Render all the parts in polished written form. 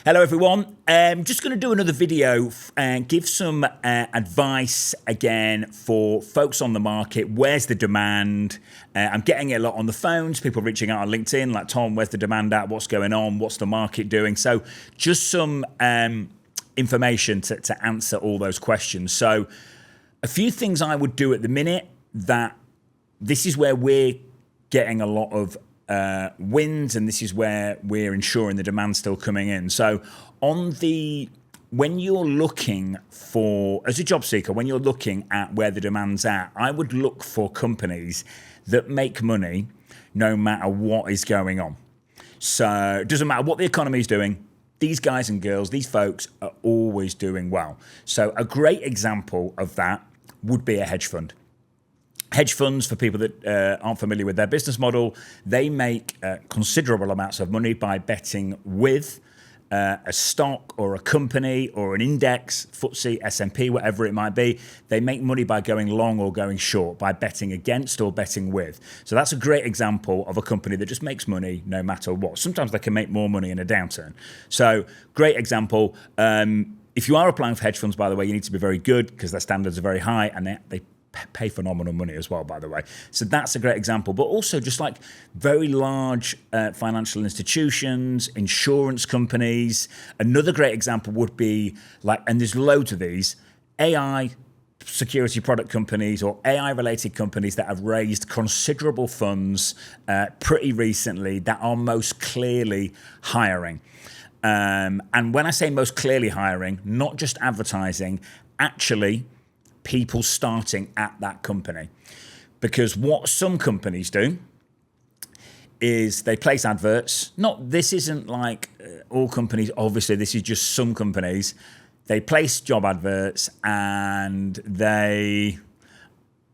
Hello everyone, just going to do another video and give some advice again for folks on the market. Where's the demand? I'm getting it a lot on the phones, people reaching out on LinkedIn like, Tom, where's the demand at? What's going on? What's the market doing? So just some information to answer all those questions. So a few things I would do at the minute, that this is where we're getting a lot of wins, and this is where we're ensuring the demand's still coming in. So when you're looking for, as a job seeker, when you're looking at where the demand's at, I would look for companies that make money no matter what is going on. So it doesn't matter what the economy is doing, these guys and girls, these folks are always doing well. So a great example of that would be a hedge fund. Hedge funds, for people that aren't familiar with their business model, they make considerable amounts of money by betting with a stock or a company or an index, FTSE, S&P, whatever it might be. They make money by going long or going short, by betting against or betting with. So that's a great example of a company that just makes money no matter what. Sometimes they can make more money in a downturn. So great example. If you are applying for hedge funds, by the way, you need to be very good because their standards are very high, and they pay phenomenal money as well, by the way. So that's a great example. But also just like very large financial institutions, insurance companies. Another great example would be like, and there's loads of these, AI security product companies or AI related companies that have raised considerable funds pretty recently that are most clearly hiring. And when I say most clearly hiring, not just advertising, actually people starting at that company. Because what some companies do is they place adverts. This isn't like all companies, obviously, this is just some companies. They place job adverts and I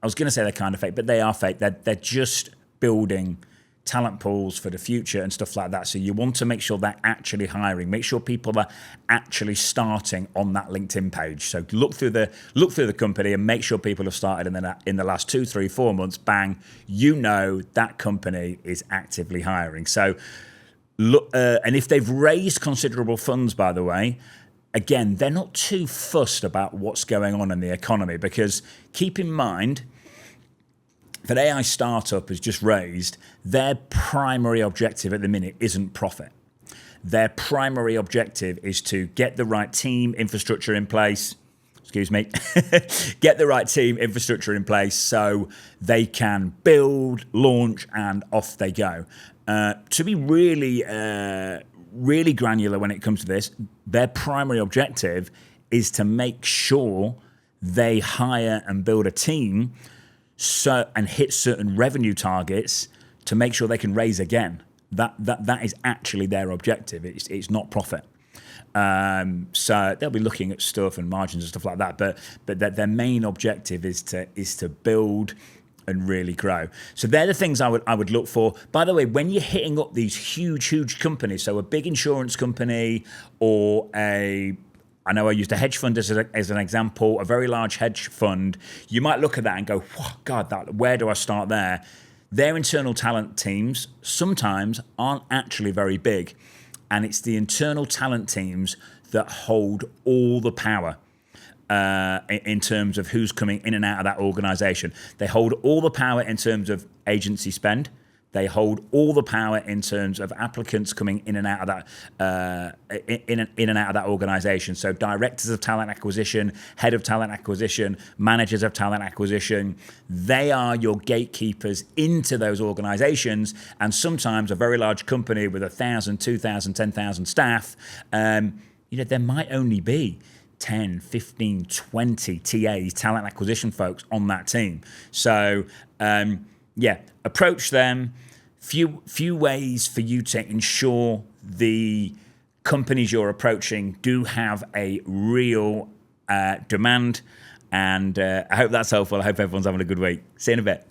was going to say they're kind of fake, but they are fake. They're just building talent pools for the future and stuff like that. So you want to make sure they're actually hiring. Make sure people are actually starting on that LinkedIn page. So look through the company and make sure people have started in the last 2, 3, 4 months. Bang, you know that company is actively hiring. So look, and if they've raised considerable funds, by the way, again, they're not too fussed about what's going on in the economy, because keep in mind, if an AI startup has just raised, their primary objective at the minute isn't profit. Their primary objective is to get the right team infrastructure in place. Excuse me. Get the right team infrastructure in place so they can build, launch, and off they go. To be really, really granular when it comes to this, their primary objective is to make sure they hire and build a team and hit certain revenue targets to make sure they can raise again. That is actually their objective. It's not profit. So they'll be looking at stuff and margins and stuff like that. But their main objective is to build and really grow. So they're the things I would look for. By the way, when you're hitting up these huge companies, so a big insurance company or I know I used a hedge fund as an example, a very large hedge fund. You might look at that and go, God, where do I start there? Their internal talent teams sometimes aren't actually very big. And it's the internal talent teams that hold all the power in terms of who's coming in and out of that organization. They hold all the power in terms of agency spend. They hold all the power in terms of applicants coming in and out of that in and out of that organization. So directors of talent acquisition, head of talent acquisition, managers of talent acquisition, they are your gatekeepers into those organizations. And sometimes a very large company with 1,000, 2,000, 10,000 staff, there might only be 10, 15, 20 TAs, talent acquisition folks on that team. So approach them. Few ways for you to ensure the companies you're approaching do have a real demand. And I hope that's helpful. I hope everyone's having a good week. See you in a bit.